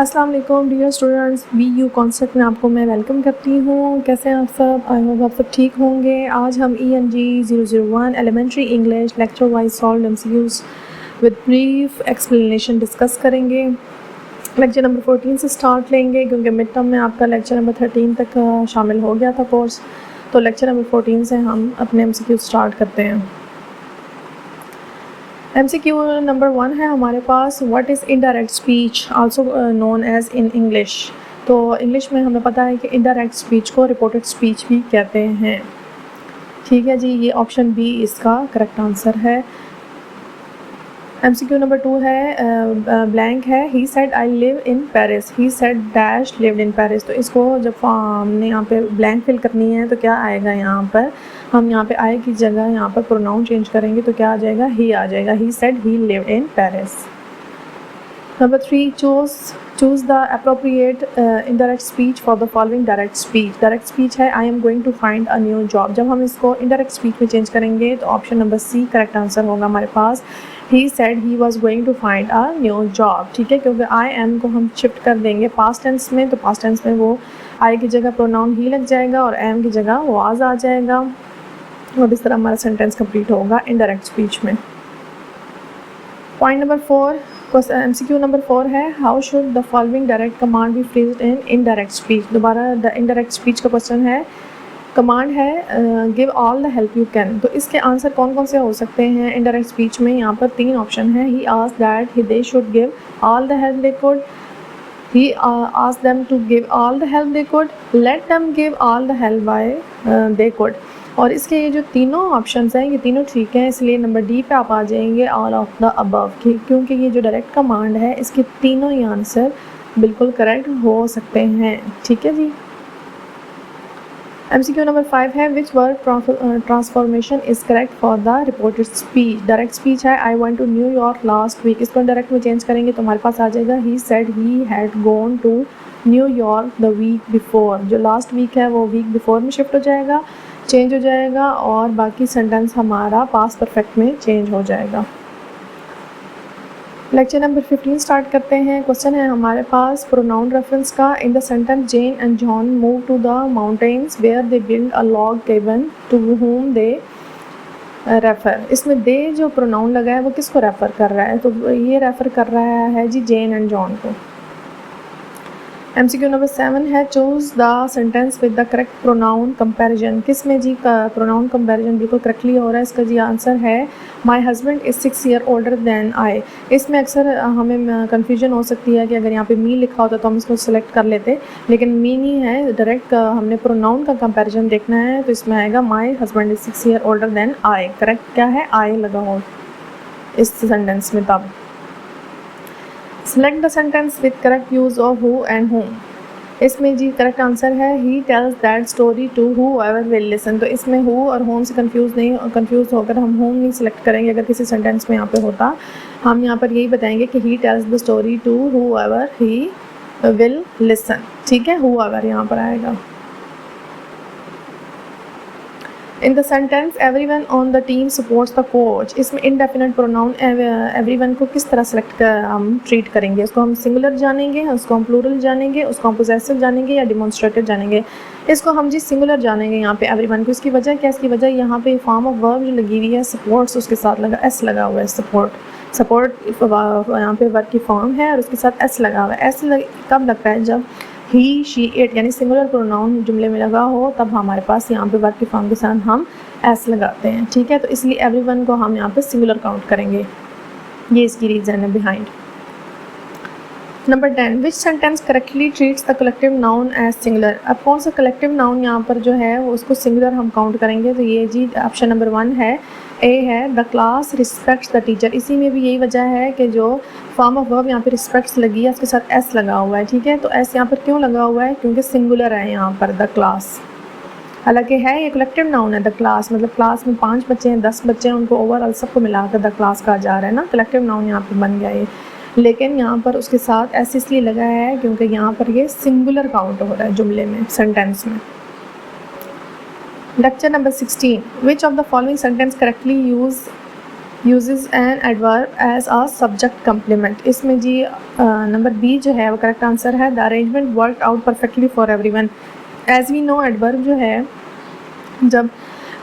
अस्सलाम वालेकुम dear students, BU concept में आपको मैं वेलकम करती हूँ। कैसे हैं आप सब? आई होप आप सब ठीक होंगे। आज हम ENG 001 elementary English lecture wise solved MCQs with brief explanation discuss करेंगे। लेक्चर नंबर 14 से स्टार्ट लेंगे क्योंकि मिड टर्म में आपका लेक्चर नंबर 13 तक शामिल हो गया था कोर्स, तो लेक्चर नंबर 14 से हम अपने MCQ स्टार्ट करते हैं। MCQ नंबर 1 है हमारे पास, what is indirect speech also known as in English. तो इंग्लिश में हमें पता है कि इनडायरेक्ट स्पीच को रिपोर्टेड स्पीच भी कहते हैं। ठीक है जी, ये ऑप्शन बी इसका करेक्ट आंसर है। MCQ नंबर 2 है, ब्लैंक है, he said I live in Paris, he said dash lived in Paris. तो इसको जब हमने यहाँ पे ब्लैंक फिल करनी है तो क्या आएगा, यहाँ पर हम यहाँ पे आई की जगह यहाँ पर प्रोनाउन चेंज करेंगे तो क्या आ जाएगा, ही आ जाएगा। He said he lived in Paris. Number 3, choose the appropriate indirect speech for the following direct speech. Direct speech है I am going to find a new job. जब हम इसको इनडायरेक्ट स्पीच में चेंज करेंगे तो option number C correct answer होगा हमारे पास। He said he was going to find a new job. ठीक है, क्योंकि आई एम को हम शिफ्ट कर देंगे पास्ट टेंस में, तो पास्ट टेंस में वो आई की जगह प्रोनाउन ही लग जाएगा और एम की जगह वाज आ जाएगा, और इस तरह हमारा सेंटेंस कंप्लीट होगा इनडायरेक्ट स्पीच में। पॉइंट नंबर 4, MCQ नंबर 4 है, how should the following direct command be phrased in indirect speech. दोबारा द इनडायरेक्ट स्पीच का क्वेश्चन है, कमांड है give all the help you can. तो इसके आंसर कौन कौन से हो सकते हैं इनडायरेक्ट स्पीच में? यहाँ पर 3 ऑप्शन है। He asked that they should give all the help they could, he asked them to give all the help they could, let them give all the help by they could. और इसके ये जो तीनों options हैं ये तीनों ठीक हैं, इसलिए नंबर डी पे आप आ जाएंगे ऑल ऑफ द अबव, क्योंकि ये जो डायरेक्ट कमांड है इसके तीनों ही आंसर बिल्कुल करेक्ट हो सकते हैं। ठीक है जी। MCQ नंबर 5 है, which word transformation is correct for the reported speech. Direct speech है I went to New York last week, इसको डायरेक्ट में चेंज करेंगे तो हमारे पास आ जाएगा he said he had gone to New York the week before. जो लास्ट वीक है वो वीक बिफोर में शिफ्ट हो जाएगा, चेंज हो जाएगा, और बाकी सेंटेंस हमारा पास्ट परफेक्ट में चेंज हो जाएगा। लेक्चर नंबर 15 स्टार्ट करते हैं। क्वेश्चन है हमारे पास प्रोनाउन रेफरेंस का। In the sentence Jane and John move to the mountains where they build a log cabin to whom they refer. इसमें दे जो प्रोनाउन लगा है वो किसको रेफ़र कर रहा है? तो ये रेफ़र कर रहा है जी जेन एंड जॉन को। MCQ नंबर 7 है, choose the sentence with the correct pronoun comparison. किस में जी का प्रोनाउन कंपैरिजन बिल्कुल करेक्टली हो रहा है? इसका जी आंसर है my husband is 6 year older than I. इसमें अक्सर हमें कन्फ्यूजन हो सकती है कि अगर यहाँ पे मी लिखा होता तो हम इसको सेलेक्ट कर लेते, लेकिन मी नहीं है, डायरेक्ट हमने प्रोनाउन का कंपैरिजन देखना है, तो इसमें आएगा my husband is 6 year older than I. Correct क्या है? आई लगा हो इस सेंटेंस में। तब select the sentence with correct use of who and whom. इसमें जी करेक्ट आंसर है he tells that story to whoever will listen. तो इसमें हु और होम से कंफ्यूज होकर हम होम नहीं सिलेक्ट करेंगे। अगर किसी सेंटेंस में यहाँ पे होता, हम यहाँ पर यही बताएंगे कि he tells the story to whoever he will listen. ठीक है, हूएवर यहाँ पर आएगा। In the sentence everyone on the team supports the coach. इसमें इनडेफिनेट प्रोनाउन एवरीवन को किस तरह सेलेक्ट हम ट्रीट करेंगे? उसको हम सिंगुलर जानेंगे, उसको हम प्लूरल जानेंगे, उसको हम पोजेसिव जानेंगे या डिमॉन्स्ट्रेटिव जानेंगे? इसको हम जी सिंगुलर जानेंगे यहाँ पे एवरीवन को। इसकी वजह क्या? इसकी वजह यहाँ पे फॉर्म ऑफ वर्ब जो लगी हुई है सपोर्ट्स, उसके साथ लगा एस लगा हुआ है। सपोर्ट यहाँ पे वर्ब की फॉर्म है और उसके साथ एस लगा हुआ है। एस कब लगता है? जब ही शी इट यानी सिंगुलर प्रोनाउन जुमले में लगा हो, तब हमारे पास यहाँ पे वर्ब की फॉर्म के साथ हम एस लगाते हैं। ठीक है, तो इसलिए एवरीवन को हम यहाँ पे सिंगुलर काउंट करेंगे। ये इसकी रीज़न है behind. Number 10, which sentence correctly treats the collective noun as singular. अब कौन सा कलेक्टिव नाउन यहाँ पर जो है वो उसको सिंगुलर हम काउंट करेंगे? तो ये जी ऑप्शन नंबर 1 है, ए है, the class respects the teacher. इसी में भी यही वजह है कि जो फॉर्म ऑफ वर्ब यहाँ पे रिस्पेक्ट्स लगी है उसके साथ एस लगा हुआ है। ठीक है, तो एस यहाँ पर क्यों लगा हुआ है? क्योंकि सिंगुलर है यहाँ पर द क्लास। हालांकि है ये कलेक्टिव नाउन है द क्लास, मतलब क्लास में 5 बच्चे हैं, 10 बच्चे हैं, उनको ओवरऑल सबको मिलाकर द क्लास कहा जा रहा है ना। कलेक्टिव नाउन यहाँ पर बन गया ये, लेकिन यहाँ पर उसके साथ एस इसलिए लगा है क्योंकि यहाँ पर ये सिंगुलर काउंट हो रहा है जुमले में, सेंटेंस में। Lecture number 16, which of the following sentence correctly use uses an adverb as a subject complement. इसमें जी नंबर बी जो है वो करेक्ट आंसर है। The arrangement work out perfectly for everyone. As we know adverb जो है जब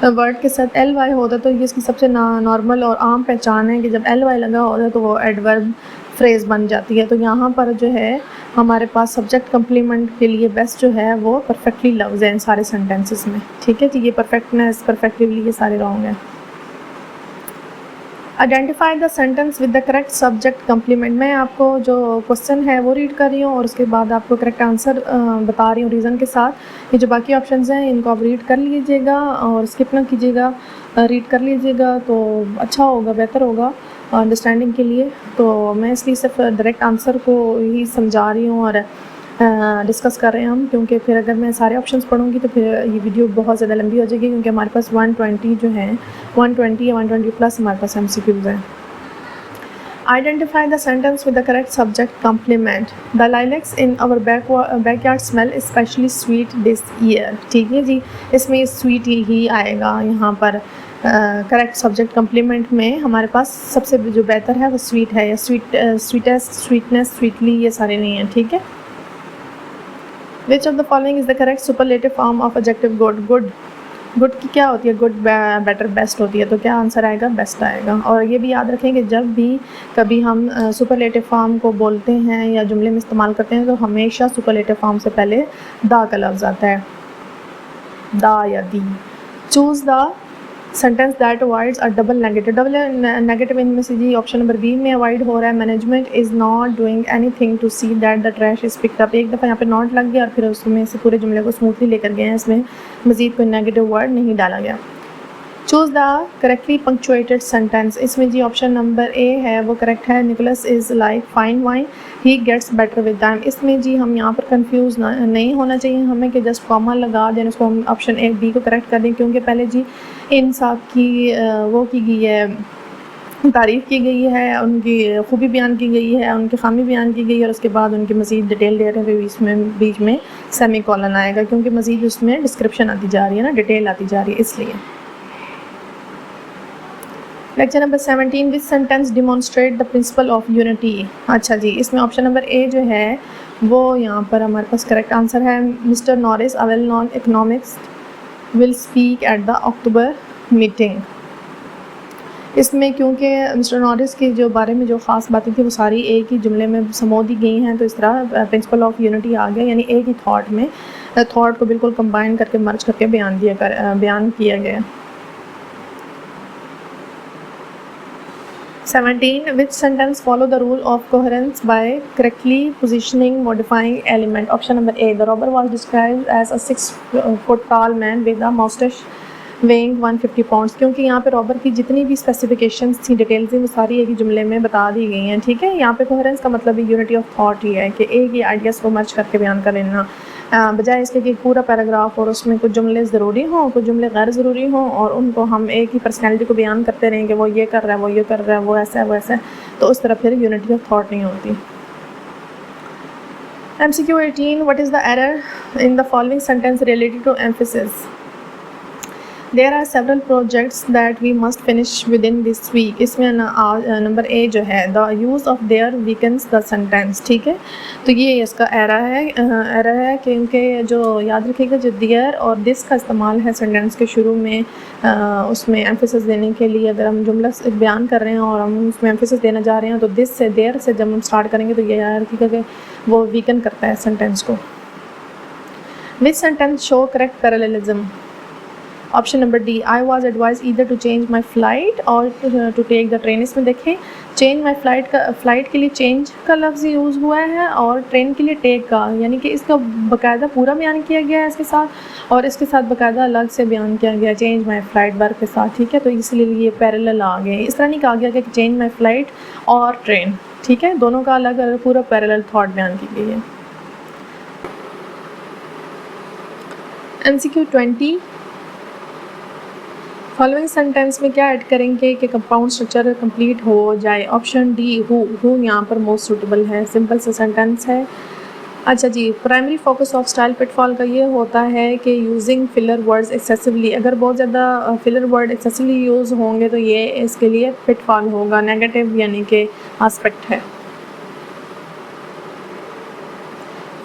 word के साथ एल वाई होता है तो ये इसकी सबसे नॉर्मल और आम पहचान है कि जब एल वाई लगा होता है तो वो एडवर्ब फ्रेज़ बन जाती है। तो यहाँ पर जो है हमारे पास सब्जेक्ट कम्प्लीमेंट के लिए बेस्ट जो है वो परफेक्टली लफ्ज़ हैं इन सारे सेंटेंसेस में। ठीक है जी, ये परफेक्टनेस परफेक्टली ये सारे रॉन्ग हैं। Identify the sentence with the correct subject complement. मैं आपको जो क्वेश्चन है वो रीड कर रही हूँ और उसके बाद आपको करेक्ट आंसर बता रही हूँ रीज़न के साथ। ये जो बाकी ऑप्शंस हैं इनको आप रीड कर लीजिएगा और स्किप ना कीजिएगा, रीड कर लीजिएगा तो अच्छा होगा, बेहतर होगा अंडरस्टैंडिंग के लिए। तो मैं इसलिए सिर्फ डायरेक्ट आंसर को ही समझा रही हूँ और डिस्कस कर रहे हैं हम, क्योंकि फिर अगर मैं सारे ऑप्शंस पढ़ूंगी तो फिर ये वीडियो बहुत ज़्यादा लंबी हो जाएगी, क्योंकि हमारे पास 120 जो है 120 या 120 प्लस हमारे पास MCQs हैं। Identify the sentence with the correct subject complement. The lilacs in our backyard smell especially sweet this year. ठीक है जी, इसमें स्वीट ही आएगा यहाँ पर। करेक्ट सब्जेक्ट कम्प्लीमेंट में हमारे पास सबसे जो बेहतर है वो स्वीट है, या स्वीटेस्ट, स्वीटनेस, स्वीटली, ये सारे नहीं हैं। ठीक है। विच of the following is the correct superlative form of adjective good. Good की क्या होती है? गुड, बेटर, बेस्ट होती है। तो क्या आंसर आएगा? बेस्ट आएगा। और ये भी याद रखें कि जब भी कभी हम सुपरलेटिव फॉर्म को बोलते हैं या जुमले में इस्तेमाल करते हैं तो हमेशा सुपरलेटिव फॉर्म से पहले दा का लफ्ज़ आता है, दा या दी। Choose the sentence that avoids a double negative. Double negative इनमें से जी ऑप्शन नंबर बी में अवॉइड हो रहा है। Management is not doing anything to see that the trash is picked up. एक दफ़ा यहाँ पे नॉट लग गया और फिर उसमें से पूरे जुमले को स्मूथली लेकर गए हैं, इसमें मज़ीद कोई नेगेटिव वर्ड नहीं डाला गया। Choose the correctly punctuated sentence. इसमें जी ऑप्शन नंबर ए है वो करेक्ट है। Nicholas is like fine wine, he gets better with time. इसमें जी हम यहाँ पर कंफ्यूज नहीं होना चाहिए हमें कि जस्ट कॉमा लगा दें उसको हम ऑप्शन ए बी को करेक्ट कर दें, क्योंकि पहले जी इन साहब की वो की गई है, तारीफ़ की गई है, उनकी खूबी बयान की गई है, उनकी खामी बयान की गई है और उसके बाद उनकी मज़ीद डिटेल दे रहे हैं। बीच में सेमी कॉलन आएगा क्योंकि मज़ीद उसमें डिस्क्रिप्शन आती जा रही है ना, डिटेल आती जा रही है, इसलिए। Lecture number 17, which sentence demonstrate the principle of unity. अच्छा जी, इसमें ऑप्शन नंबर ए जो है वो यहाँ पर हमारे पास करेक्ट आंसर है। Mister Norris, a well non economist, will speak at the October meeting. इसमें क्योंकि मिस्टर नॉरिस के जो बारे में जो ख़ास बातें थी वो सारी एक ही जुमले में समो दी गई हैं, तो इस तरह प्रिंसिपल ऑफ यूनिटी आ गया, यानी एक ही थॉट में थॉट को बिल्कुल कंबाइन करके मर्ज करके बयान किया गया। 17, which sentence follow the rule of coherence by correctly positioning modifying element? Option number A, the robber was described as a 6 foot tall man with a mustache weighing 150 pounds। क्योंकि यहाँ पे रॉबर की जितनी भी स्पेसिफिकेशंस थी, details थी, वो सारी एक ही जुमले में बता दी गई हैं। ठीक है, यहाँ पे कोहेरेंस का मतलब यूनिटी ऑफ थॉट ही है कि एक ही आइडियाज़ को मर्ज करके बयान कर लेना, बजाय इसके कि पूरा पैराग्राफ और उसमें कुछ जुमले ज़रूरी हों, कुछ जुमले गैर ज़रूरी हों और उनको हम एक ही पर्सनैलिटी को बयान करते रहें कि वो ये कर रहा है, वो ये कर रहा है, वो ऐसा है, वो ऐसा है, तो उस तरह फिर यूनिटी ऑफ थॉट नहीं होती। MCQ 18, what is the error in the following sentence related to emphasis? There are several projects that we must finish within this week। इसमें नंबर ए जो है the use of their weakens the sentence। ठीक है, तो ये इसका error है क्योंकि जो याद रखिएगा जो देयर और दिस का इस्तेमाल है सेंटेंस के शुरू में उसमें एम्फेसिस देने के लिए। अगर हम जुमला बयान कर रहे हैं और हम उसमें एम्फेसिस देना जा रहे हैं तो दिस से देयर से जब हम स्टार्ट करेंगे तो ये याद रखिएगा कि वो वीकन करता है सेंटेंस को। Which sentence show correct parallelism? Option number D, I was advise either to change my flight or to take the train. इसमें देखें चेंज माई फ्लाइट के लिए चेंज का लफ्ज़ यूज़ हुआ है और ट्रेन के लिए टेक का, यानी कि इसका बाकायदा पूरा बयान किया गया है इसके साथ, और इसके साथ बाकायदा अलग से बयान किया गया चेंज माई फ्लाइट वर्ब के साथ। ठीक है, तो इसलिए ये पैरेलल आ गए। इस तरह नहीं कहा गया कि चेंज माई फ्लाइट और ट्रेन, ठीक है, दोनों का अलग अलग पूरा पैरेलल थॉट बयान की गई है। MCQ 20, फॉलोइंग सेंटेंस में क्या ऐड करेंगे कि कंपाउंड स्ट्रक्चर कंप्लीट हो जाए? ऑप्शन डी, हु यहाँ पर मोस्ट सूटेबल है। सिंपल सा सेंटेंस है, अच्छा जी, primary focus of style pitfall का ये होता है कि यूजिंग फिलर वर्ड्स एक्सेसिवली, अगर बहुत ज़्यादा फिलर वर्ड एक्सेसिवली यूज़ होंगे तो ये इसके लिए पिटफॉल होगा, नेगेटिव यानी कि एस्पेक्ट है।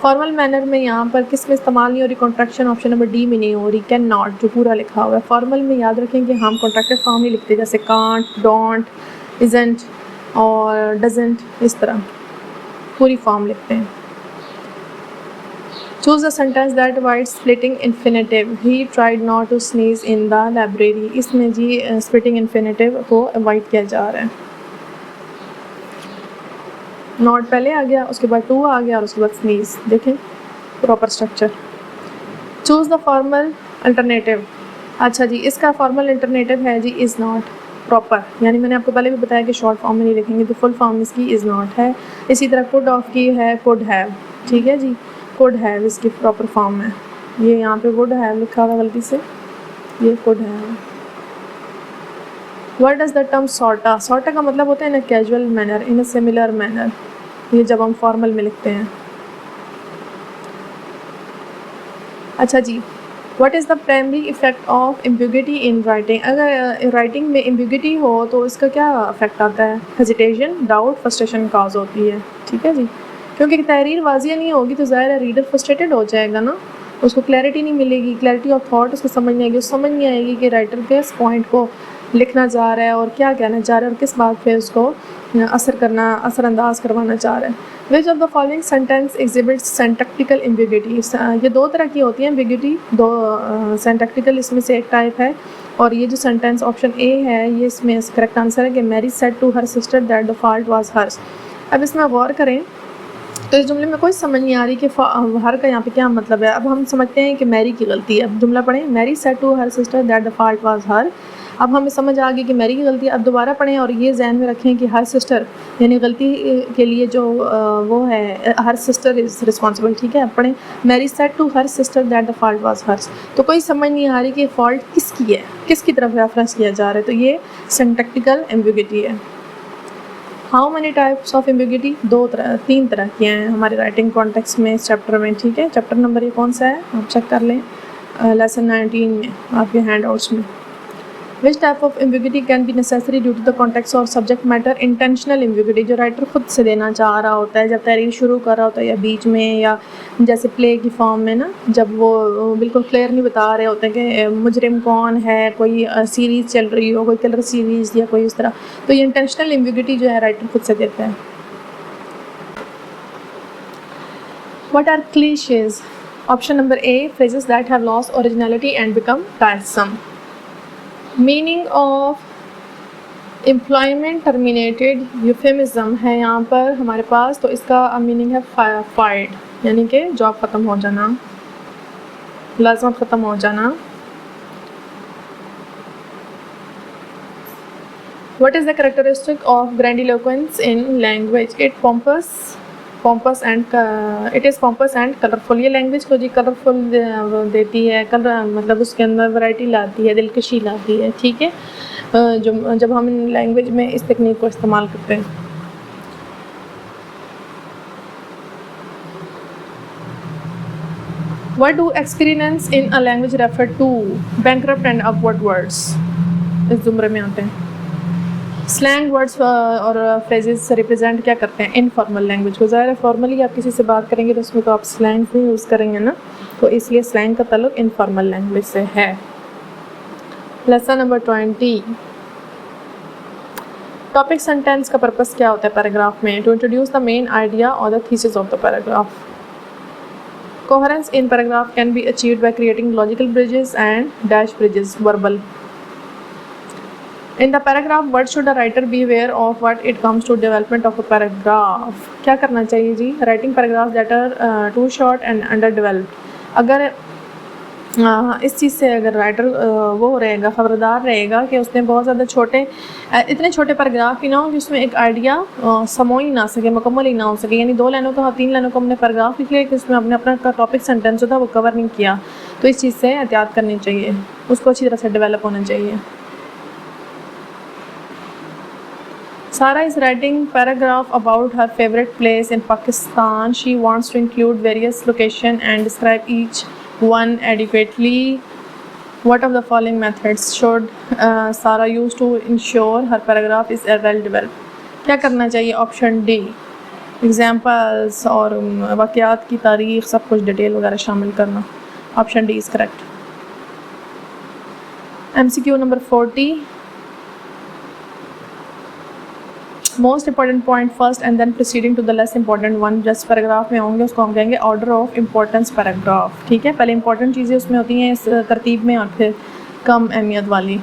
फॉर्मल मैनर में यहाँ पर किस में इस्तेमाल नहीं हो रही, कॉन्ट्रैक्शन ऑप्शन नंबर डी में नहीं हो रही, कैन नॉट जो पूरा लिखा हुआ है। फॉर्मल में याद रखें कि हम कॉन्ट्रैक्टेड फॉर्म ही लिखते हैं, जैसे कांट, डोंट, इजंट और डजंट, इस तरह पूरी फॉर्म लिखते हैं। Choose a sentence that avoids splitting infinitive. He tried not to sneeze in the library. इसमें जी splitting infinitive को avoid किया जा रहा है। Not पहले आ गया, उसके बाद to आ गया और उसके बाद sneeze। देखें proper structure। Choose the formal alternative. अच्छा जी, इसका formal alternative है जी is not proper, यानी मैंने आपको पहले भी बताया कि short form में नहीं लिखेंगे तो full form इसकी is not है। इसी तरह could of की है could have, ठीक है जी, could have इसकी प्रॉपर फॉर्म है। ये यहाँ पे would have लिखा हुआ गलती से, ये could have। What does the term sorta? sorta का मतलब होता है in a casual manner, in a similar manner, ये जब हम फॉर्मल में लिखते हैं। अच्छा जी, What is the primary effect of ambiguity in writing? अगर राइटिंग में ambiguity हो तो इसका क्या इफेक्ट आता है? हेजिटेशन, डाउट, फ्रस्ट्रेशन काज होती है, ठीक है जी, क्योंकि तहरीर वाजिया नहीं होगी तो ज़ाहिर है रीडर फ्रस्ट्रेटेड हो जाएगा ना, उसको क्लैरिटी नहीं मिलेगी, क्लैरिटी ऑफ थॉट उसको समझ नहीं आएगी, उसको समझ नहीं आएगी कि राइटर किस पॉइंट को लिखना चाह रहा है और क्या कहना चाह रहा है और किस बात पे उसको असरअंदाज करवाना चाह रहा है। विच of the following sentence exhibits syntactical ambiguity? ये दो तरह की होती है एम्बिग्यूटी, दो सिंटैक्टिकल इसमें से एक टाइप है, और ये जो सेंटेंस ऑप्शन ए है ये इसमें करेक्ट आंसर है कि Mary said to her sister that the fault was hers. अब इसमें गौर करें तो इस जुमले में कोई समझ नहीं आ रही कि हर का यहाँ पे क्या मतलब है। अब हम समझते हैं कि मैरी की गलती है। अब जुमला पढ़ें, Mary said to her sister that the fault was her. अब हमें समझ आ गई कि मैरी की गलती है। अब दोबारा पढ़ें और ये जहन में रखें कि हर सिस्टर यानी गलती के लिए जो वो है हर सिस्टर इज़ रिस्पॉन्सिबल, ठीक है। अब पढ़ें, Mary said to her sister that the fault was hers. तो कोई समझ नहीं आ रही कि फॉल्ट किसकी है, किसकी तरफ रेफरेंस किया जा रहा है, तो ये सिंटैक्टिकल एम्बिग्यूटी है। How many types of ambiguity? तीन तरह की हैं हमारे राइटिंग कॉन्टेक्स्ट में इस चैप्टर में, ठीक है। चैप्टर नंबर ये कौन सा है आप चेक कर लें, लेसन 19 में आपके हैंड आउट्स में। Which type of ambiguity can be necessary due to the context और सब्जेक्ट मैटर? इंटेंशनल एम्बिग्यूटी, जो राइटर खुद से देना चाह रहा होता है, जब तहरीर शुरू कर रहा होता है या बीच में, या जैसे प्ले की फॉर्म में ना, जब वो बिल्कुल क्लियर नहीं बता रहे होते कि मुजरिम कौन है, कोई सीरीज़ चल रही हो, कोई किलर सीरीज़ या कोई इस तरह, तो ये इंटेंशनल एम्बिग्यूटी जो है राइटर खुद से देता है। What are cliches? Option number A, phrases that have lost originality and become tiresome. Meaning of employment terminated, euphemism है यहाँ पर हमारे पास, तो इसका मीनिंग है fired, यानी कि जॉब ख़त्म हो जाना, मुलाज़मत ख़त्म हो जाना। What is the characteristic of grandiloquence in language? It pompous and colourful। ये लैंग्वेज को जी कलरफुल देती है, कलर मतलब उसके अंदर वैरायटी लाती है, दिलकशी लाती है, ठीक है। जब हम लैंग्वेज में इस टेक्निक को इस्तेमाल करते हैं। What do experience in a language refer to? Bankrupt and upward words इस जुमरे में आते हैं। स्लैंग वर्ड्स और फ्रेजेस रिप्रेजेंट क्या करते हैं? इनफॉर्मल लैंग्वेज को। ज़ाहिर है फॉर्मली आप किसी से बात करेंगे तो उसमें तो आप स्लैंग ही यूज़ करेंगे ना, तो इसलिए स्लैंग का ताल्लुक इनफॉर्मल लैंग्वेज से है। लेसन नंबर 20, टॉपिक सेंटेंस का पर्पस क्या होता है पैराग्राफ में? To introduce the main idea और the thesis of the paragraph. Coherence in paragraph can be achieved by creating logical bridges and dash bridges, verbal. In the paragraph, what should a writer be aware of what it comes to development of a paragraph? क्या करना चाहिए जी? Writing paragraphs that are too short and underdeveloped. अगर इस चीज़ से अगर writer वो रहेगा, ख़बरदार रहेगा कि उसने बहुत ज़्यादा इतने छोटे पैराग्राफ ही ना हो कि उसमें एक आइडिया समो ही ना सके, मुकम्मल ही ना हो सके, यानी 2 लाइनों का 3 लाइनों का हमने पैराग्राफ लिख लिया कि उसमें अपने अपना टॉपिक सेंटेंस जो था वो कवर नहीं किया, तो इस चीज़ से एहतियात करनी चाहिए, उसको अच्छी तरह से डेवलप होना चाहिए। Sarah is writing paragraph about her favorite place in Pakistan. She wants to include various location and describe each one adequately. What of the following methods should Sarah use to ensure her paragraph is well developed? क्या करना चाहिए? Option D, examples और वाक़यात की तारीख सब कुछ detail वगैरह शामिल करना। Option D is correct. MCQ number 40, most important point first and then proceeding to the less important one. जिस पैराग्राफ में होंगे उसको हम कहेंगे ऑर्डर ऑफ इम्पोर्टेंस पैराग्राफ। ठीक है, पहले इंपॉर्टेंट चीज़ें उसमें होती हैं इस तरतीब में और फिर कम अहमियत वाली।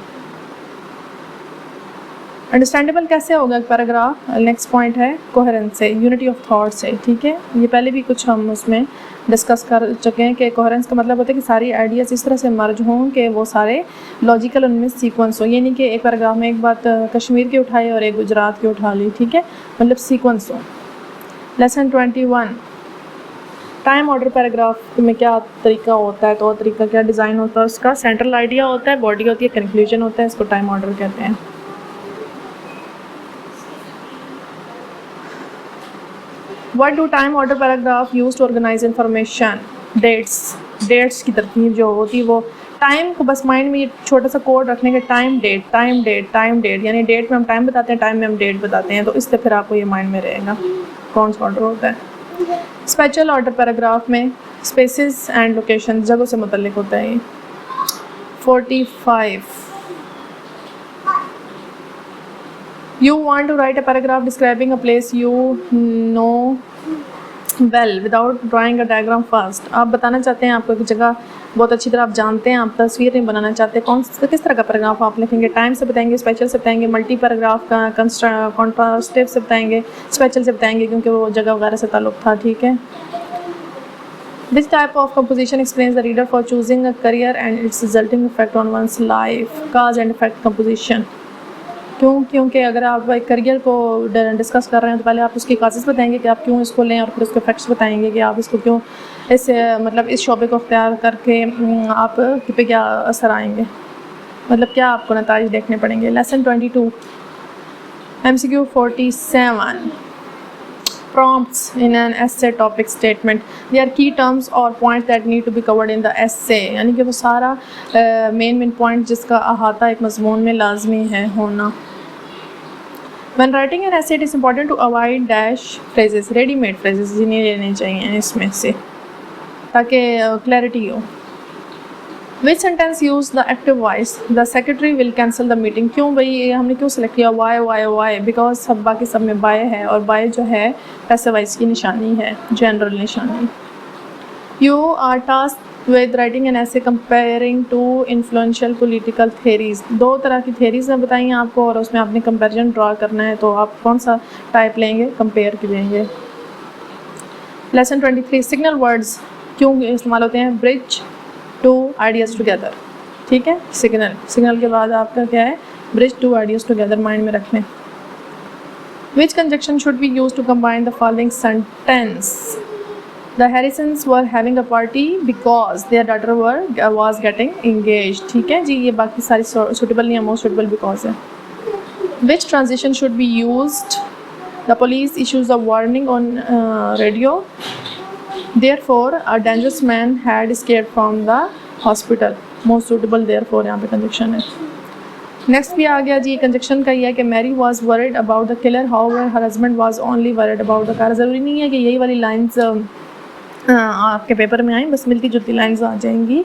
अंडरस्टैंडेबल कैसे होगा पैराग्राफ? नेक्स्ट पॉइंट है कोहेरेंस से, यूनिटी ऑफ थॉट से। ठीक है, ये पहले भी कुछ हम उसमें डिस्कस कर चुके हैं कि कोहेरेंस का मतलब होता है कि सारी आइडियाज़ इस तरह से मर्ज हों कि वो सारे लॉजिकल उनमें सीक्वेंस हो। ये नहीं कि एक पैराग्राफ में एक बात कश्मीर की उठाई और एक गुजरात की उठा ली। ठीक है, मतलब सीक्वेंस हो। लेसन 21, टाइम ऑर्डर पैराग्राफ में क्या तरीका होता है, तो तरीका क्या डिज़ाइन होता है उसका? सेंट्रल आइडिया होता है, बॉडी होती है, कंक्लूजन होता है, इसको टाइम ऑर्डर कहते हैं। What do time order paragraph use to organize information? Dates की तरतीब जो होती है वो टाइम को बस माइंड में ये छोटा सा कोड रखने के टाइम डेट, यानी डेट में हम टाइम बताते हैं, टाइम में हम डेट बताते हैं, तो इससे फिर आपको ये माइंड में रहेगा कौन सा ऑर्डर होता है। स्पेशल ऑर्डर पैराग्राफ में स्पेसेस एंड लोकेशन, जगहों से मुतल्लिक होता है ये। 45, you want to write a paragraph describing a place you know well without drawing a diagram first। आप बताना चाहते हैं आपको एक जगह बहुत अच्छी तरह आप जानते हैं, आप तस्वीर नहीं बनाना चाहते, किस तरह का पैराग्राफ आप लिखेंगे? टाइम से बताएंगे, स्पेशल से बताएंगे, मल्टी पैराग्राफ का कॉन्ट्रास्टिव से बताएंगे, स्पेशल से बताएंगे क्योंकि वो जगह वगैरह से ताल्लुक था। ठीक है। This type of composition explains the reader for choosing a career and its resulting effect on one's life। cause and effect composition, क्योंकि अगर आप एक करियर को डिस्कस कर रहे हैं तो पहले आप उसकी काजेज़ बताएंगे कि आप क्यों इसको लें, और फिर उसके फैक्ट्स बताएंगे कि आप इसको क्यों इस शोबे को अख्तियार करके आप पे क्या असर आएंगे, मतलब क्या आपको नताइज देखने पड़ेंगे। Lesson 22, MCQ 47, prompts in an essay topic statement, they are key terms or points that need to be covered in the essay। यानी कि वो सारा मेन पॉइंट जिसका अहाता एक मज़मून में लाजमी है होना। When writing an essay, it is important to avoid dash phrases, ready-made phrases जिन्हें लेने चाहिए इसमें से ताकि क्लैरिटी हो। Which sentence use the active voice? The secretary will cancel the meeting। क्यों भाई हमने क्यों सेलेक्ट किया why? Because सब बाकी सब में by है और by जो है पैसिव वॉइस की निशानी है, जनरल निशानी। You are tasked with writing an essay comparing to influential political theories। दो तरह की theories मैं बताई हैं आपको और उसमें आपने कंपेरिजन ड्रा करना है, तो आप कौन सा टाइप लेंगे? कंपेयर की लेंगे। लेसन 23, सिग्नल वर्ड्स क्यों इस्तेमाल होते हैं? Bridge two ideas together. ठीक है, सिग्नल के बाद आपका क्या है? Bridge two ideas together mind में रखने। Which conjunction should be used to combine the following sentence? The Harrisons were having a party because their daughter was getting engaged। ठीक है जी, ये बाकी सारी suitable नहीं है, most suitable because है। Which transition should be used? The police issues a warning on radio, therefore a dangerous man had escaped from the hospital। most suitable therefore यहाँ पे conjunction है। नेक्स्ट भी आ गया जी, कंजक्शन का ये है कि Mary was worried about the killer, however her husband was only worried about the car. ज़रूरी नहीं है कि यही वाली लाइन्स आपके पेपर में आएँ, बस मिलती जुलती लाइन्स आ जाएंगी,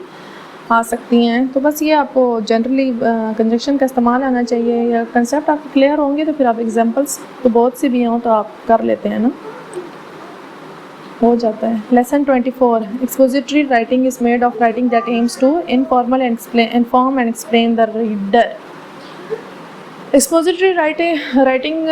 आ सकती हैं। तो बस ये आपको जनरली कंजक्शन का इस्तेमाल आना चाहिए, या कंसेप्ट आपको क्लियर होंगे तो फिर आप एग्जांपल्स तो बहुत से भी हों तो आप कर लेते हैं ना, हो जाता है। Lesson 24, expository writing is made of writing that aims to informal and inform and explain the reader. Expository writing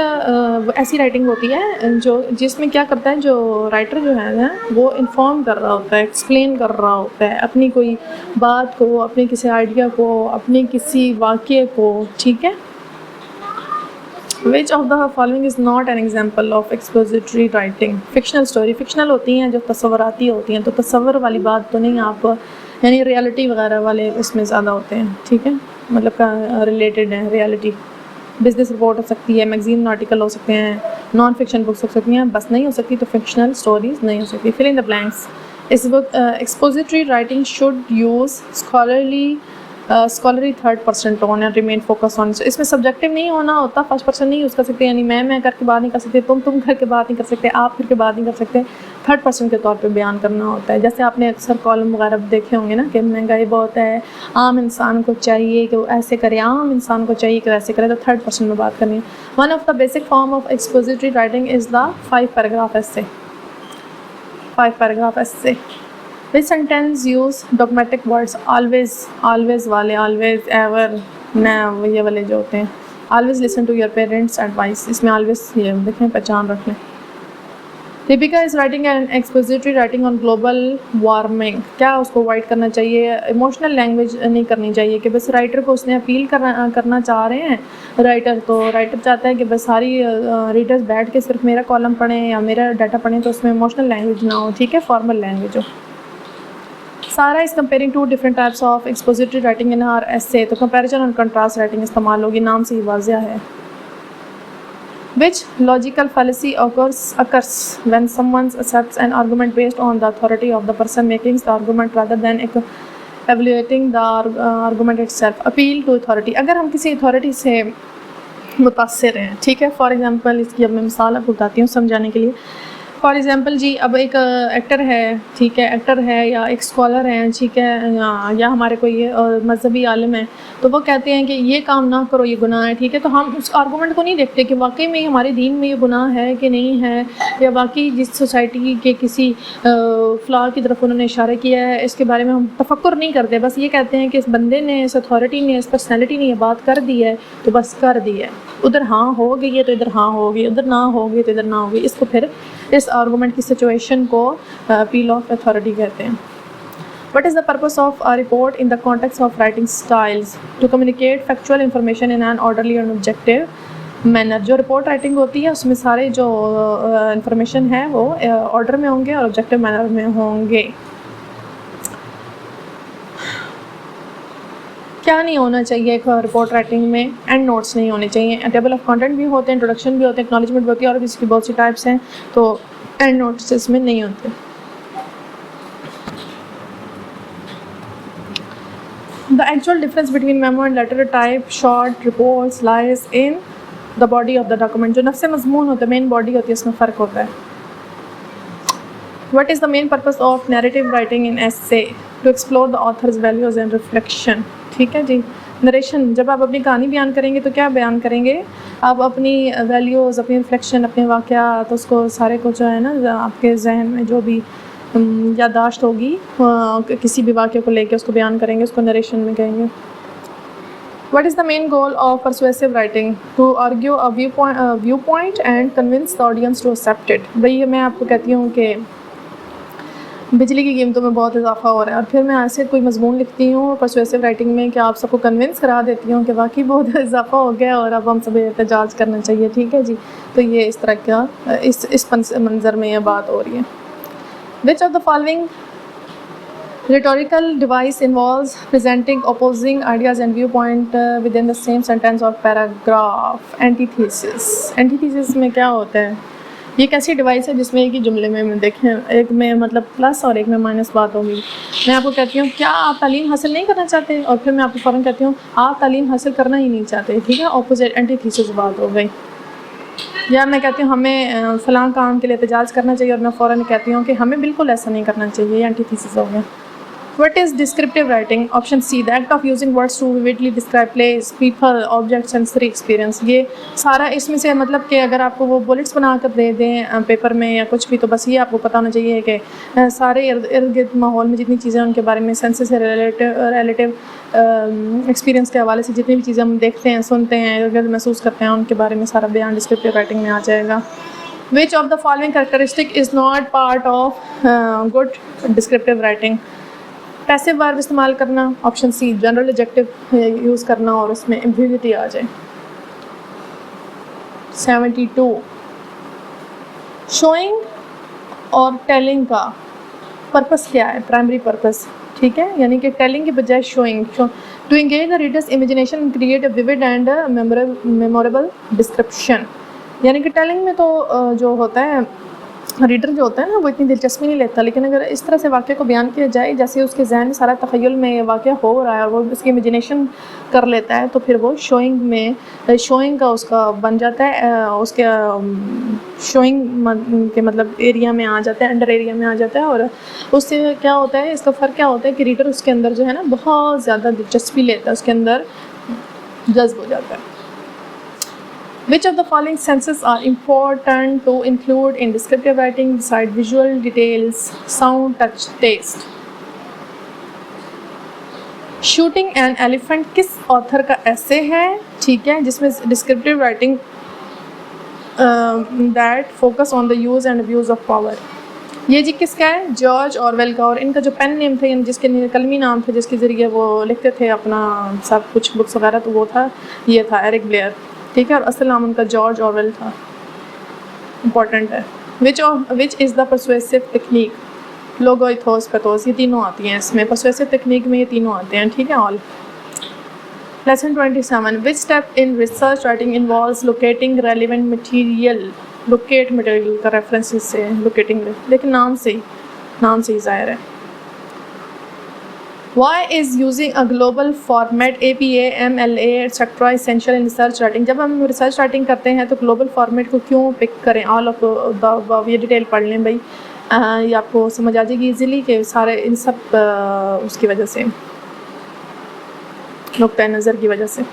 ऐसी राइटिंग होती है जिसमें क्या करता है, जो राइटर जो है ना वो इन्फॉर्म कर रहा होता है, एक्सप्लेन कर रहा होता है अपनी कोई बात को, अपने किसी आइडिया को, अपने किसी वाक़े को। ठीक है। Which of the following is not an example of expository writing? Fictional story, fictional होती हैं जो तस्वुराती होती हैं, तो तस्वर वाली बात तो नहीं, आप यानी रियलिटी वगैरह वाले इसमें ज़्यादा होते हैं। ठीक है, मतलब का रिलेटेड है रियलिटी। बिजनेस रिपोर्ट हो सकती है, मैगजीन आर्टिकल हो सकते हैं, नॉन फिक्शन बुक्स हो सकती हैं, बस नहीं हो सकती तो फिक्शनल स्टोरीज नहीं हो सकती। Fill in the blanks. इस book expository writing should use scholarly third person tone and remain focus on. इसमें सब्जेक्टिव नहीं होना होता, फर्स्ट पर्सन नहीं यूज़ कर सकते, यानी मैं करके बात नहीं कर सकते, तुम करके बात नहीं कर सकते, आप करके बात नहीं कर सकते, थर्ड पर्सन के तौर पे बयान करना होता है। जैसे आपने अक्सर कॉलम वगैरह देखे होंगे ना कि महंगाई बहुत है, आम इंसान को चाहिए कि वो ऐसे करे, आम इंसान को चाहिए कि वैसे करे, तो थर्ड पर्सन में बात करनी है। One of the basic form of expository writing is the 5 paragraph essay। 5 paragraph essay। Which sentence use dogmatic words? always, always वाले, always, ever, never, ये वाले जो होते हैं। always listen to your parents advice, इसमें always ये देखें, पहचान रख लें। Deepika is writing an expository writing on global warming। क्या उसको अवॉइड करना चाहिए? इमोशनल लैंग्वेज नहीं करनी चाहिए कि बस राइटर को उसने अपील करना चाह रहे हैं। राइटर चाहता है कि बस सारी रीडर्स बैठ के सिर्फ मेरा कॉलम पढ़ें या मेरा डाटा पढ़ें, तो उसमें इमोशनल लैंग्वेज ना हो, ठीक है, फॉर्मल लैंग्वेज हो। Sarah is comparing two different types of expository writing in her essay, तो कंपैरिजन और कंट्रास्ट राइटिंग इस्तेमाल होगी, नाम से ही वाज़िया है। Which logical fallacy occurs when someone accepts an argument based on the authority of the person making the argument rather than evaluating the argument itself? Appeal to authority। अगर हम किसी authority से मुतासिर हैं, ठीक है, फॉर एग्जांपल इसकी अब मैं मिसाल आपको बताती हूँ समझाने के लिए। फॉर एग्ज़ाम्पल जी, अब एक एक्टर है, ठीक है, एक्टर है या एक स्कॉलर है, ठीक है, या हमारे कोई मजहबी आलिम है, तो वो कहते हैं कि ये काम ना करो, ये गुनाह है, ठीक है, तो हम उस आर्गूमेंट को नहीं देखते कि वाकई में हमारे दीन में ये गुनाह है कि नहीं है, या बाकी जिस सोसाइटी के किसी फ्लॉ की तरफ उन्होंने इशारा किया है, इसके बारे में हम तफक्कुर नहीं करते। बस ये कहते हैं कि इस बंदे ने, इस अथॉरिटी ने, इस पर्सनैलिटी ने ये बात कर दी है तो बस कर दी है, उधर हाँ हो गई है तो इधर हाँ हो गई, उधर ना हो गई तो इधर ना हो गई। इसको फिर इस आर्गूमेंट की सिचुएशन को अपील ऑफ अथॉरिटी कहते हैं। What is the purpose of a report in the context of writing styles? To communicate factual information in an orderly and objective manner। जो रिपोर्ट राइटिंग होती है उसमें सारे जो इंफॉर्मेशन है वो ऑर्डर में होंगे और ऑब्जेक्टिव मैनर में होंगे। क्या नहीं होना चाहिए एक रिपोर्ट राइटिंग में? एंड नोट्स नहीं होने चाहिए। टेबल ऑफ कंटेंट भी होते हैं, इंट्रोडक्शन भी होते हैं, एक्नॉलेजमेंट भी होती है, और भी इसकी बहुत सी टाइप्स हैं, तो एंड नोट्स इसमें नहीं होते। The actual difference between memo and later type short reports lies in the body of the document. जो नफ्स मजमून होता है, मेन बॉडी होती है, उसमें फ़र्क होता है। What is the main purpose of narrative writing in essay? To explore the author's values and reflection। ठीक है जी। नरेशन, जब आप अपनी कहानी बयान करेंगे तो क्या बयान करेंगे? आप अपनी वैल्यूज़, अपनी रिफ्लेक्शन, अपने वाक़यात, तो उसको सारे को जो है ना आपके जहन में जो भी याददाश्त होगी किसी भी वाक़े को लेके उसको बयान करेंगे, उसको नरेशन में कहेंगे। What is the main goal of persuasive writing? To argue a viewpoint and convince the audience to accept it। भाई मैं आपको कहती हूँ कि बिजली की कीमतों में बहुत इजाफा हो रहा है, और फिर मैं ऐसे कोई मजमून लिखती हूँ परसुएसिव राइटिंग में कि आप सबको कन्विंस करा देती हूँ कि वाकई बहुत इजाफा हो गया और अब हम सब एहतजाज करना चाहिए, ठीक है जी। तो ये इस तरह का इस मंज़र में ये बात हो रही है। विच of the following rhetorical device involves presenting opposing ideas and viewpoint within the same sentence or paragraph? Antithesis। Antithesis में क्या होता है? ये कैसी डिवाइस है जिसमें एक ही जुमले में देखें, एक में मतलब प्लस और एक में माइनस बात होगी। मैं आपको कहती हूँ क्या आप तालीम हासिल नहीं करना चाहते, और फिर मैं आपको फ़ौरन कहती हूँ आप तालीम हासिल करना ही नहीं चाहते, ठीक है, ऑपोजिट एंटीथीसिस बात हो गई। या मैं कहती हूँ हमें फ़लाँ काम के लिए एहतजाज करना चाहिए, और मैं फ़ौरन कहती हूँ कि हमें बिल्कुल ऐसा नहीं करना चाहिए, ये एंटीथीसिस हो गया। What is descriptive writing? Option C, the act of using words to vividly describe place, people, objects, sensory experience। ये सारा इसमें से मतलब कि अगर आपको वो बुलेट्स बना कर दे दें पेपर में या कुछ भी, तो बस ये आपको पता होना चाहिए कि सारे इर्द गिर्द माहौल में जितनी चीज़ें उनके बारे में सेंसेस से रिलेटिव एक्सपीरियंस के हवाले से जितनी भी चीज़ें हम देखते हैं, सुनते हैं, इर्द गिर्द महसूस करते हैं, उनके बारे में सारा बयान डिस्क्रिप्टिव राइटिंग में आ जाएगा। Which of the following characteristic is not part of good descriptive writing? Passive verb इस्तेमाल करना, option C, general adjective use करना और उसमें एम्बिग्युइटी आ जाए। 72 शोइंग और टेलिंग का पर्पस क्या है, प्राइमरी पर्पस, ठीक है, यानी कि टेलिंग के बजाय showing, to engage the reader's imagination create a vivid and memorable description. यानी कि टेलिंग में तो जो होता है रीडर जो होता है ना वो इतनी दिलचस्पी नहीं लेता, लेकिन अगर इस तरह से वाक़े को बयान किया जाए जैसे उसके जहन में सारा तख़य्युल में वाक़ हो रहा है और वो उसकी इमेजिनेशन कर लेता है, तो फिर वो शोइंग का उसका बन जाता है, उसके शोइंग के मतलब एरिया में आ जाता है, अंडर एरिया में आ जाता है। और उससे क्या होता है, इसका फ़र्क क्या होता है कि रीडर उसके अंदर जो है ना बहुत ज़्यादा दिलचस्पी लेता है, उसके अंदर जज़्ब हो जाता है। Which of the following senses are important to include in descriptive writing beside visual details, sound, touch, taste? Shooting an elephant किस ऑथर का ऐसे है, ठीक है, जिसमें descriptive writing that focus on the use and abuse of power. ये जी किसका है, जॉर्ज ऑरवेल का। और इनका जो पेन नेम थे, जिसके कलमी नाम थे जिसके ज़रिए वो लिखते थे अपना सब कुछ बुक्स वगैरह, तो वो था, ये था एरिक ब्लेयर, ठीक है, और असल नाम उनका जॉर्ज ऑरवेल था, इम्पॉर्टेंट है। Which is the persuasive technique, logos ethos, pathos, ये तीनों आती हैं इसमें, परसुएसिव टेक्निक में ये तीनों आते हैं, ठीक है, all. Lesson 27, which step in research writing involves locating relevant material, locate material का रेफरेंस से लोकेटिंग, लेकिन नाम से ही ज़ाहिर है। Why is using a global format APA, MLA, etc. essential in research writing? जब हम रिसर्च राइटिंग करते हैं तो ग्लोबल फॉर्मेट को क्यों पिक करें? ऑल ऑफ द ये डिटेल पढ़ लें भाई, ये आपको समझ आ जाएगी इजीली कि सारे इन सब उसकी वजह से, नुक्ता नज़र की वजह से।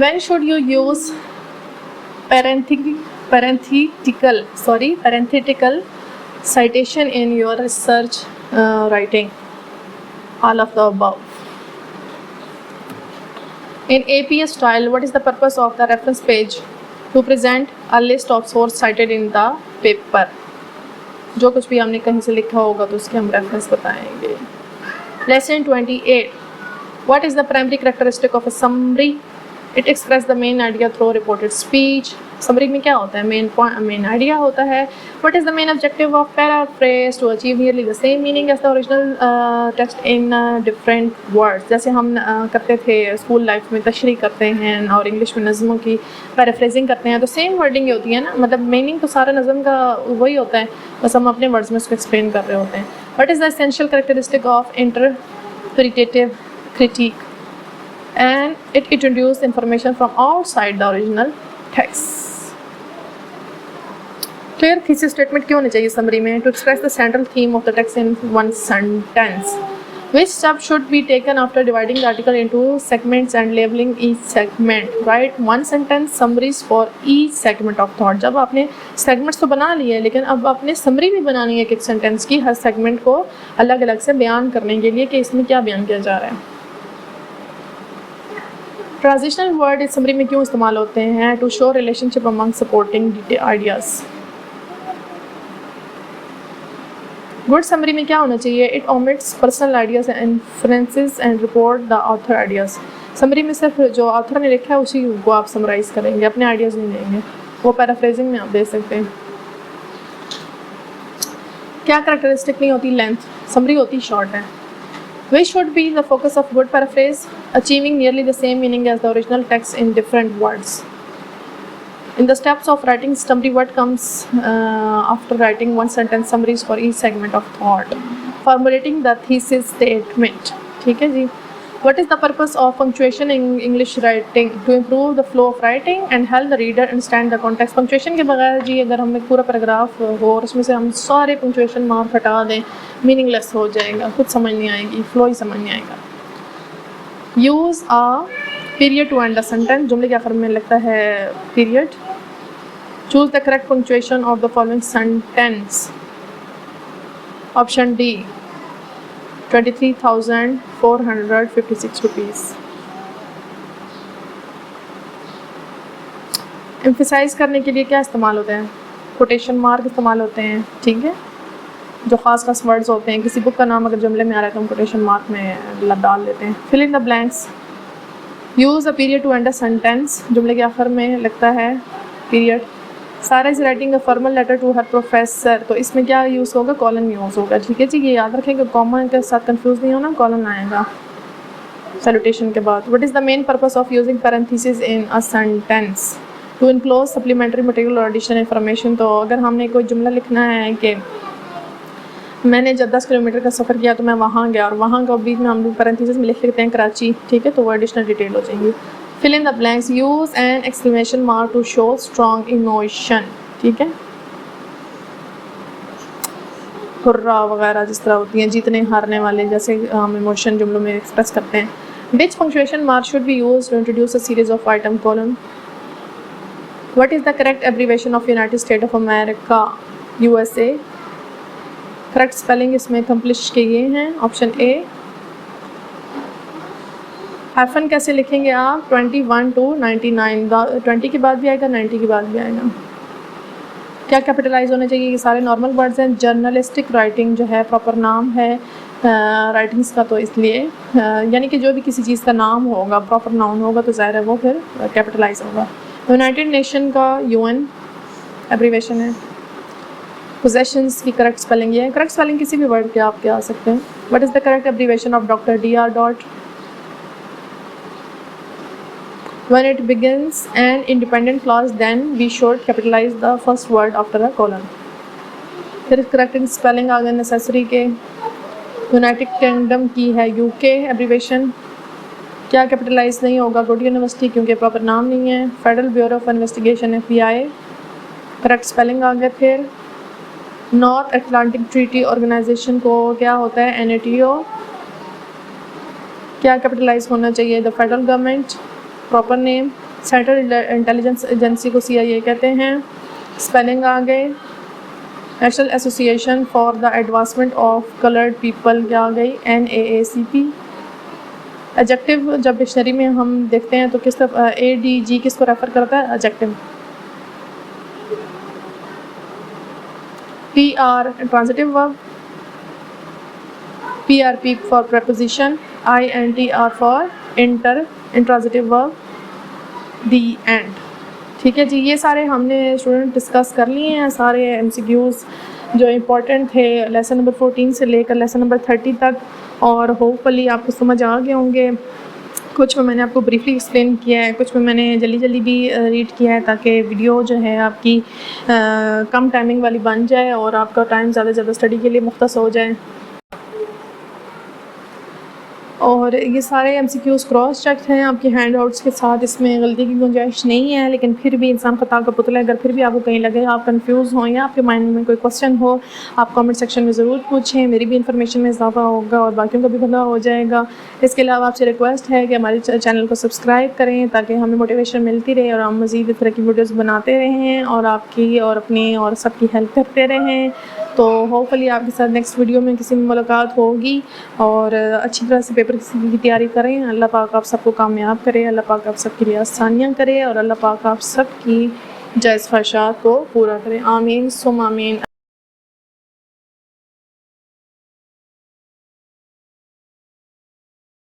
When should you use parenthetical citation in your research writing? All of the above. In APA style, what is the purpose of the reference page? To present a list of source cited in the paper. जो कुछ भी हमने कहीं से लिखा होगा तो उसके हम रेफरेंस बताएंगे। Lesson 28. What is the primary characteristic of a summary? It expresses the main idea through reported speech. Summary में क्या होता है, मेन आइडिया होता है। What is the main objective of paraphrase? To achieve nearly the same meaning as the original text in different words. जैसे हम करते थे स्कूल लाइफ में, तशरीह करते हैं और इंग्लिश में नज़मों की पैराफ्रेजिंग करते हैं, तो सेम वर्डिंग होती है ना, मतलब मीनिंग तो सारा नज़म का वही होता है, बस हम अपने वर्ड्स में उसको एक्सप्लेन कर रहे होते हैं। What is the essential characteristic of interpretative critique? And it introduces information from outside the original text. Clear thesis statement क्यों होनी चाहिए समरी में? To express the central theme of the text in one sentence. Which step should be taken after dividing the article into segments and labeling each segment? Write one sentence summaries for each segment of thought. जब आपने segments तो बना लिए, लेकिन अब आपने summary भी बनानी है एक सेंटेंस की, हर segment को अलग अलग से बयान करने के लिए कि इसमें क्या बयान किया जा रहा है. ट्रांजिशनल वर्ड इस समरी में क्यों इस्तेमाल होते हैं? To show relationship among supporting ideas. Good summary में क्या होना चाहिए? It omits personal ideas and influences and report the author ideas. Summary में सिर्फ जो ऑथर ने लिखा है उसी को आप समराइज़ करेंगे, अपने आइडियाज़ नहीं देंगे, वो पैराफ्रेजिंग में आप दे सकते हैं. क्या करैक्टरिस्टिक नहीं होती? लेंथ. समरी होती शॉर्ट है. Which should be the focus of good paraphrase? Achieving nearly the same meaning as the original text in different words. In the steps of writing summary, what comes after writing one sentence summaries for each segment of thought? Formulating the thesis statement. ठीक है जी. What is the purpose of punctuation in English writing? To improve the flow of writing and help the reader understand the context. Punctuation के बगैर जी अगर हमें पूरा paragraph हो और उसमें से हम सारे punctuation मार्क हटा दें, मीनिंगलेस हो जाएगा, कुछ समझ नहीं आएगी, फ्लो ही समझ नहीं आएगा. Use a period to end a sentence. जुमले के आखिर में लगता है period. Choose the correct punctuation of the following sentence. Option D 23,456 rupees. Emphasize करने के लिए क्या इस्तेमाल होते हैं? कोटेशन मार्क इस्तेमाल होते हैं, ठीक है, जो ख़ास वर्ड्स होते हैं. किसी बुक का नाम अगर जुमले में आ रहा है तो हम कोटेशन मार्क में डाल देते हैं. Fill in the blanks. Use a period to end a sentence. जुमले के आखिर में लगता है period. Sarah is writing a formal letter to her professor, तो इसमें क्या यूज़ होगा, कॉलन यूज़ होगा। ठीक है जी, ये याद रखें कि कॉमा के साथ कंफ्यूज नहीं होना, कॉलन आएगा सैल्यूटेशन के बाद। What is the main purpose of using parenthesis in a sentence? To enclose supplementary material और एडिशनल इन्फॉर्मेशन। तो अगर हमने कोई जुमला लिखना है कि मैंने जब 10 किलोमीटर का सफ़र किया तो मैं वहाँ गया, और वहाँ का बीच में हम पैरेंथेसिस में लिख लेते हैं कराची, ठीक है, तो वो एडिशनल डिटेल हो जाएंगी। Fill in the blanks, use an exclamation mark to show strong emotion, ठीक है, हुर्रा वगैरह जिस तरह होती हैं, जीतने हारने वाले, जैसे हम इमोशन जुमलों में एक्सप्रेस करते हैं। Which punctuation mark should be used to introduce a series of item colon? What is the correct abbreviation of United State of America, USA? Correct spelling इसमें अकम्प्लिश के ये हैं, ऑप्शन ए। हाइफन कैसे लिखेंगे आप, 21 to 99, 20 के बाद भी आएगा, 90 के बाद भी आएगा। क्या कैपिटलाइज होने चाहिए, ये सारे नॉर्मल वर्ड्स हैं। जर्नलिस्टिक राइटिंग जो है प्रॉपर नाम है राइटिंग्स का, तो इसलिए यानी कि जो भी किसी चीज़ का नाम होगा, प्रॉपर नाउन होगा, तो ज़ाहिर है वो फिर कैपिटलाइज होगा। यूनाइटेड नेशन का UN एब्रीवेशन है। पोजेशंस की करेक्ट स्पेलिंग ये है। करेक्ट स्पेलिंग किसी भी वर्ड के आपके आ सकते हैं। What is the correct abbreviation of doctor DR dot? When it begins an independent clause, then we should capitalize the first word after a colon. फिर करेक्ट स्पेलिंग आ गए नेसेसरी के। United kingdom की है UK abbreviation, क्या capitalise नहीं होगा, गोडी university, क्योंकि प्रॉपर नाम नहीं है। Federal Bureau of Investigation FBI, correct spelling आ गया। फिर नॉर्थ अटलांटिक ट्रीटी ऑर्गेनाइजेशन को क्या होता है, NATO, क्या कैपिटलाइज होना चाहिए, the federal government, proper name. Central intelligence agency को CIA कहते हैं, स्पेलिंग आ गए। National association for the advancement of coloured people, क्या आ गई, NAACP। एडजेक्टिव जब डिक्शनरी में हम देखते हैं तो किस तरह ADG किसको रेफर करता है, adjective. PR transitive verb, PRP for preposition, INTR for intransitive verb, the and. ठीक है जी, ये सारे हमने स्टूडेंट डिस्कस कर लिए हैं, सारे MCQs जो इम्पोर्टेंट थे लेसन नंबर 14 से लेकर लेसन नंबर 30 तक, और होपफुली आपको समझ आ गए होंगे। कुछ में मैंने आपको ब्रीफली एक्सप्लेन किया है, कुछ में मैंने जल्दी जल्दी भी रीड किया है, ताकि वीडियो जो है आपकी कम टाइमिंग वाली बन जाए और आपका टाइम ज़्यादा से ज़्यादा स्टडी के लिए मुख्तस हो जाए। और ये सारे MCQs क्रॉस चेक हैं आपके हैंड आउट्स के साथ, इसमें गलती की गुंजाइश नहीं है, लेकिन फिर भी इंसान खता का पुतला है। अगर फिर भी आपको कहीं लगे आप कंफ्यूज हों या आपके माइंड में कोई क्वेश्चन हो, आप कमेंट सेक्शन में ज़रूर पूछें, मेरी भी इन्फॉर्मेशन में इजाफा होगा और बाकियों का भी भला हो जाएगा। इसके अलावा आपसे रिक्वेस्ट है कि हमारे चैनल को सब्सक्राइब करें, ताकि हमें मोटिवेशन मिलती रहे और हम मज़ीद इस तरह की वीडियोज़ बनाते रहें और आपकी और अपनी और सबकी हेल्प करते रहें। तो होपफुली आपके साथ नेक्स्ट वीडियो में किसी में मुलाकात होगी, और अच्छी तरह से पेपर की तैयारी करें। अल्लाह पाक आप सबको कामयाब करे, अल्लाह पाक आप सबके लिए आसानियाँ करे, और अल्लाह पाक आप सबकी जायज़ ख्वाहिशात को पूरा करें। आमीन सुम आमीन।